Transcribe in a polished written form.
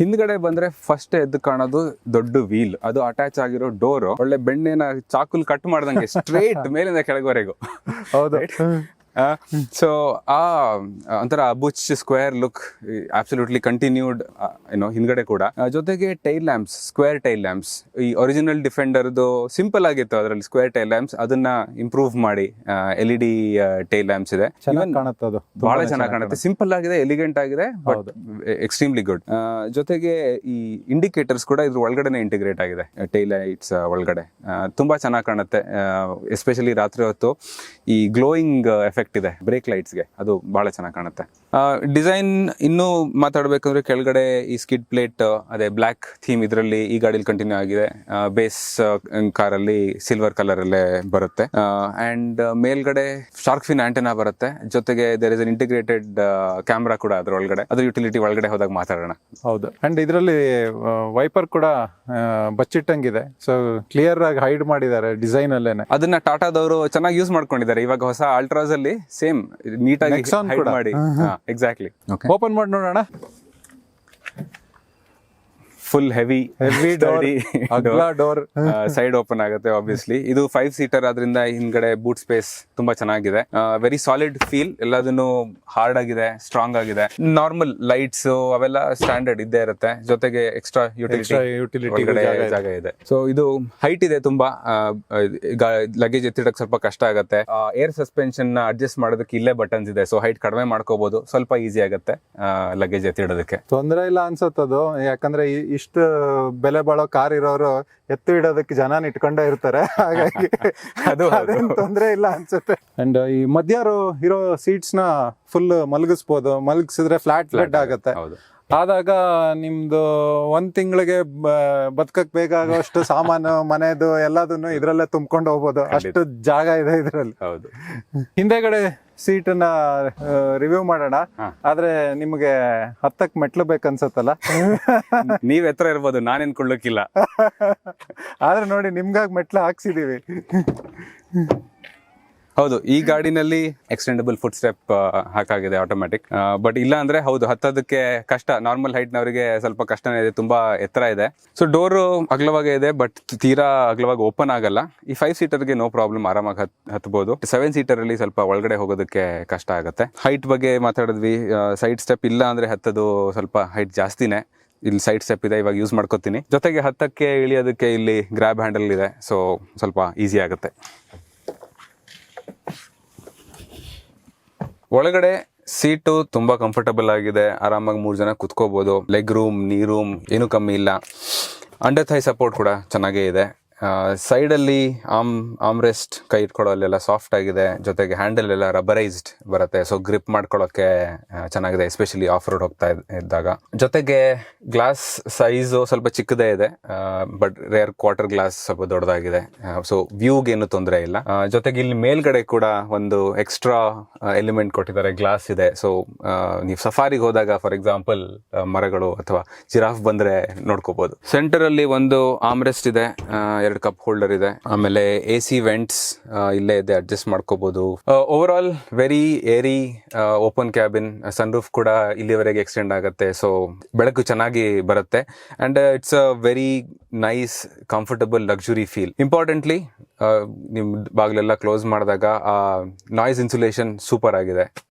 ಹಿಂದ್ಗಡೆ ಬಂದ್ರೆ ಫಸ್ಟ್ ಎದ್ದು ಕಾಣೋದು ದೊಡ್ಡ ವೀಲ್, ಅದು ಅಟ್ಯಾಚ್ ಆಗಿರೋ ಡೋರ್ ಒಳ್ಳೆ ಬೆಣ್ಣೆನ ಚಾಕುಲ್ ಕಟ್ ಮಾಡ್ದಂಗೆ ಸ್ಟ್ರೇಟ್ ಮೇಲಿಂದ ಕೆಳಗವರೆಗೂ. ಹೌದು. ಸೊ ಆ ಒಂಥರ butch square look absolutely continued ಹಿಂದ್ಗಡೆ ಕೂಡ. ಜೊತೆಗೆ tail lamps, square tail lamps. ಈ ಒರಿಜಿನಲ್ ಡಿಫೆಂಡರ್ದು ಸಿಂಪಲ್ ಆಗಿತ್ತು, ಅದರಲ್ಲಿ ಸ್ಕ್ವೇರ್ ಟೈಲ್ ಲ್ಯಾಂಪ್ಸ್, ಅದನ್ನ ಇಂಪ್ರೂವ್ ಮಾಡಿ LED ಟೈಲ್ ಲ್ಯಾಂಪ್ಸ್ ಇದೆ. ಬಹಳ ಚೆನ್ನಾಗಿ ಕಾಣುತ್ತೆ, ಸಿಂಪಲ್ ಆಗಿದೆ, ಎಲಿಗೆಂಟ್ ಆಗಿದೆ, ಬಟ್ ಎಕ್ಸ್ಟ್ರೀಮ್ಲಿ ಗುಡ್. ಜೊತೆಗೆ ಈ ಇಂಡಿಕೇಟರ್ಸ್ ಕೂಡ ಇದ್ರ ಒಳಗಡೆ ಇಂಟಿಗ್ರೇಟ್ ಆಗಿದೆ, ಟೈಲ್ ಲೈಟ್ಸ್ ಒಳಗಡೆ. ತುಂಬಾ ಚೆನ್ನಾಗಿ ಕಾಣುತ್ತೆ, ಎಸ್ಪೆಷಲಿ ರಾತ್ರಿ ಹೊತ್ತು ಈ ಗ್ಲೋಯಿಂಗ್ ಎಫೆಕ್ಟ್ ಇದೆ ಬ್ರೇಕ್ ಲೈಟ್ಸ್ಗೆ, ಅದು ಬಹಳ ಚೆನ್ನಾಗಿ ಕಾಣುತ್ತೆ. ಡಿಸೈನ್ ಇನ್ನೂ ಮಾತಾಡ್ಬೇಕಂದ್ರೆ ಕೆಳಗಡೆ ಈ ಸ್ಕಿಡ್ ಪ್ಲೇಟ್, ಅದೇ ಬ್ಲ್ಯಾಕ್ ಥೀಮ್ ಇದರಲ್ಲಿ ಈ ಗಾಡಿಲಿ ಕಂಟಿನ್ಯೂ ಆಗಿದೆ. ಬೇಸ್ ಕಾರಲ್ಲಿ ಸಿಲ್ವರ್ ಕಲರ್ ಅಲ್ಲೇ ಬರುತ್ತೆ. ಅಂಡ್ ಮೇಲ್ಗಡೆ ಶಾರ್ಕ್ ಫಿನ್ ಆಂಟೆನಾ ಬರುತ್ತೆ, ಜೊತೆಗೆ there is an integrated camera ಕೂಡ ಅದ್ರ ಒಳಗಡೆ. ಅದ್ರ ಯುಟಿಲಿಟಿ ಒಳಗಡೆ ಹೋದಾಗ ಮಾತಾಡೋಣ. ಹೌದು. ಅಂಡ್ ಇದರಲ್ಲಿ ವೈಪರ್ ಕೂಡ ಬಚ್ಚಿಟ್ಟಂಗಿದೆ, ಸೊ ಕ್ಲಿಯರ್ ಆಗಿ ಹೈಡ್ ಮಾಡಿದ್ದಾರೆ ಡಿಸೈನ್ ಅಲ್ಲೇನೆ. ಅದನ್ನ ಟಾಟಾದವರು ಚೆನ್ನಾಗಿ ಯೂಸ್ ಮಾಡ್ಕೊಂಡಿದ್ದಾರೆ. ಇವಾಗ ಹೊಸ ಅಲ್ಟ್ರಾಸ್ ಅಲ್ಲಿ ಸೇಮ್ ನೀಟಾಗಿ ಹೈಡ್ ಮಾಡಿ. ಎಕ್ಸಾಕ್ಟ್ಲಿ. ಓಪನ್ ಮಾಡಿ ನೋಡೋಣ. Full heavy door, side open ಆಗುತ್ತೆ. ಆಬ್ವಿಯಸ್ಲಿ ಇದು 5 ಸೀಟರ್, ಅದರಿಂದ ಹಿಂದ್ಗಡೆ ಬೂಟ್ ಸ್ಪೇಸ್ ತುಂಬಾ ಚೆನ್ನಾಗಿದೆ. ವೆರಿ ಸಾಲಿಡ್ ಫೀಲ್, ಎಲ್ಲದನ್ನು ಹಾರ್ಡ್ ಆಗಿದೆ, ಸ್ಟ್ರಾಂಗ್ ಆಗಿದೆ. ನಾರ್ಮಲ್ ಲೈಟ್ಸ್ ಅವೆಲ್ಲ ಸ್ಟ್ಯಾಂಡರ್ಡ್ ಇದ್ದೇ ಇರುತ್ತೆ, ಜೊತೆಗೆ ಎಕ್ಸ್ಟ್ರಾ ಯುಟಿಲಿಟಿ ಜಾಗ ಇದೆ. ಸೊ ಇದು ಹೈಟ್ ಇದೆ ತುಂಬಾ, ಲಗೇಜ್ ಎತ್ತಿಡಕ್ ಸ್ವಲ್ಪ ಕಷ್ಟ ಆಗುತ್ತೆ. ಏರ್ ಸಸ್ಪೆನ್ಷನ್ ನ ಅಡ್ಜಸ್ಟ್ ಮಾಡೋದಕ್ಕೆ ಇಲ್ಲೇ ಬಟನ್ಸ್ ಇದೆ, ಸೊ ಹೈಟ್ ಕಡಿಮೆ ಮಾಡ್ಕೋಬಹುದು, ಸ್ವಲ್ಪ ಈಸಿ ಆಗುತ್ತೆ ಲಗೇಜ್ ಎತ್ತಿಡೋದಕ್ಕೆ. ತೊಂದರೆ ಇಲ್ಲ ಅನ್ಸತ್ತದು, ಯಾಕಂದ್ರೆ ಇಷ್ಟು ಬೆಲೆ ಬಾಳೋ ಕಾರ್ ಇರೋರು ಎತ್ತು ಇಡೋದಕ್ಕೆ ಜನ ಇಟ್ಕೊಂಡೇ ಇರ್ತಾರೆ, ಹಾಗಾಗಿ ಅದೇನು ತೊಂದರೆ ಇಲ್ಲ ಅನ್ಸುತ್ತೆ. ಅಂಡ್ ಈ ಮಧ್ಯ ಇರೋ ಸೀಟ್ಸ್ ನ ಫುಲ್ ಮಲಗಿಸಿದ್ರೆ ಫ್ಲಾಟ್ ಬೆಡ್ ಆಗುತ್ತೆ. ಆದಾಗ ನಿಮ್ದು 1 ತಿಂಗಳಿಗೆ ಬದುಕಕ್ ಬೇಕಾಗುವಷ್ಟು ಸಾಮಾನು, ಮನೆದು ಎಲ್ಲದನ್ನು ಇದ್ರಲ್ಲೇ ತುಂಬ್ಕೊಂಡು ಹೋಗ್ಬೋದು, ಅಷ್ಟು ಜಾಗ ಇದೆ ಇದ್ರಲ್ಲಿ. ಹೌದು. ಹಿಂದೆಗಡೆ ಸೀಟನ್ನ ರಿವ್ಯೂ ಮಾಡೋಣ. ಆದ್ರೆ ನಿಮ್ಗೆ ಹತ್ತಕ್ ಮೆಟ್ಲು ಬೇಕನ್ಸತ್ತಲ್ಲ. ನೀವ್ ಎತ್ತರ ಇರ್ಬೋದು, ನಾನೇನ್ ಕೊಳ್ಳಕ್ಕಿಲ್ಲ. ಆದ್ರೆ ನೋಡಿ, ನಿಮ್ಗಾಗಿ ಮೆಟ್ಲು ಹಾಕ್ಸಿದೀವಿ. ಹೌದು, ಈ ಗಾಡಿನಲ್ಲಿ ಎಕ್ಸ್ಟೆಂಡಬಲ್ ಫುಟ್ ಸ್ಟೆಪ್ ಹಾಕಾಗಿದೆ ಆಟೋಮ್ಯಾಟಿಕ್. ಬಟ್ ಇಲ್ಲ ಅಂದ್ರೆ ಹೌದು, ಹತ್ತೋದಕ್ಕೆ ಕಷ್ಟ. ನಾರ್ಮಲ್ ಹೈಟ್ ನವರಿಗೆ ಸ್ವಲ್ಪ ಕಷ್ಟನೇ ಇದೆ, ತುಂಬಾ ಎತ್ತರ ಇದೆ. ಸೊ ಡೋರು ಅಗಲವಾಗೇ ಇದೆ, ಬಟ್ ತೀರಾ ಅಗಲವಾಗಿ ಓಪನ್ ಆಗಲ್ಲ. ಈ 5 ಸೀಟರ್ಗೆ ನೋ ಪ್ರಾಬ್ಲಮ್, ಆರಾಮಾಗಿ ಹತ್ಬಹುದು. 7 ಸೀಟರ್ ಅಲ್ಲಿ ಸ್ವಲ್ಪ ಒಳಗಡೆ ಹೋಗೋದಕ್ಕೆ ಕಷ್ಟ ಆಗುತ್ತೆ. ಹೈಟ್ ಬಗ್ಗೆ ಮಾತಾಡಿದ್ವಿ, ಸೈಡ್ ಸ್ಟೆಪ್ ಇಲ್ಲ ಅಂದ್ರೆ ಹತ್ತದು ಸ್ವಲ್ಪ ಹೈಟ್ ಜಾಸ್ತಿನೇ. ಇಲ್ಲಿ ಸೈಡ್ ಸ್ಟೆಪ್ ಇದೆ, ಇವಾಗ ಯೂಸ್ ಮಾಡ್ಕೋತೀನಿ. ಜೊತೆಗೆ ಹತ್ತಕ್ಕೆ ಇಳಿಯೋದಕ್ಕೆ ಇಲ್ಲಿ ಗ್ರಾಬ್ ಹ್ಯಾಂಡಲ್ ಇದೆ, ಸೊ ಸ್ವಲ್ಪ ಈಸಿ ಆಗುತ್ತೆ. ಒಳಗಡೆ ಸೀಟು ತುಂಬಾ ಕಂಫರ್ಟಬಲ್ ಆಗಿದೆ, ಆರಾಮಾಗಿ 3 ಜನ ಕುತ್ಕೋಬಹುದು. ಲೆಗ್ ರೂಮ್, ನೀ ರೂಮ್ ಏನು ಕಮ್ಮಿ ಇಲ್ಲ. ಅಂಡರ್ ಥೈ ಸಪೋರ್ಟ್ ಕೂಡ ಚೆನ್ನಾಗೇ ಇದೆ. ಸೈಡ್ ಅಲ್ಲಿ ಆರ್ಮ್ ರೆಸ್ಟ್, ಕೈ ಇಟ್ಕೊಳ್ಳೋಲ್ಲೆಲ್ಲ ಸಾಫ್ಟ್ ಆಗಿದೆ. ಜೊತೆಗೆ ಹ್ಯಾಂಡಲ್ ಎಲ್ಲ ರಬ್ಬರೈಸ್ಡ್ ಬರುತ್ತೆ, ಸೊ ಗ್ರಿಪ್ ಮಾಡ್ಕೊಳ್ಳೋಕೆ ಚೆನ್ನಾಗಿದೆ, ಎಸ್ಪೆಷಲಿ ಆಫ್ ರೋಡ್ ಹೋಗ್ತಾ ಇದ್ದಾಗ. ಜೊತೆಗೆ ಗ್ಲಾಸ್ ಸೈಜು ಸ್ವಲ್ಪ ಚಿಕ್ಕದೇ ಇದೆ, ಬಟ್ ರೇರ್ ಕ್ವಾರ್ಟರ್ ಗ್ಲಾಸ್ ಸ್ವಲ್ಪ ದೊಡ್ಡದಾಗಿದೆ, ಸೊ ವ್ಯೂಗೆ ಏನು ತೊಂದರೆ ಇಲ್ಲ. ಜೊತೆಗೆ ಇಲ್ಲಿ ಮೇಲ್ಗಡೆ ಕೂಡ ಒಂದು ಎಕ್ಸ್ಟ್ರಾ ಎಲಿಮೆಂಟ್ ಕೊಟ್ಟಿದ್ದಾರೆ, ಗ್ಲಾಸ್ ಇದೆ. ಸೊ ನೀವು ಸಫಾರಿಗೆ ಹೋದಾಗ ಫಾರ್ ಎಕ್ಸಾಂಪಲ್ ಮರಗಳು ಅಥವಾ ಜಿರಾಫ್ ಬಂದ್ರೆ ನೋಡ್ಕೋಬಹುದು. ಸೆಂಟರ್ ಅಲ್ಲಿ ಒಂದು ಆರ್ಮ್ ರೆಸ್ಟ್ ಇದೆ, 2 ಕಪ್ ಹೋಲ್ಡರ್ ಇದೆ. ಆಮೇಲೆ AC ವೆಂಟ್ಸ್ ಇಲ್ಲೇ ಇದೆ, ಅಡ್ಜಸ್ಟ್ ಮಾಡ್ಕೋಬಹುದು. ಓವರ್ ಆಲ್ ವೆರಿ ಏರಿ ಓಪನ್ ಕ್ಯಾಬಿನ್. ಸನ್ ರೂಫ್ ಕೂಡ ಇಲ್ಲಿವರೆಗೆ ಎಕ್ಸ್ಟೆಂಡ್ ಆಗುತ್ತೆ, ಸೊ ಬೆಳಕು ಚೆನ್ನಾಗಿ ಬರುತ್ತೆ. And it's a very nice comfortable luxury feel. Importantly ನಿಮ್ ಬಾಗಿಲೆಲ್ಲ ಕ್ಲೋಸ್ ಮಾಡಿದಾಗ ನಾಯ್ಸ್ ಇನ್ಸುಲೇಷನ್ ಸೂಪರ್ ಆಗಿದೆ.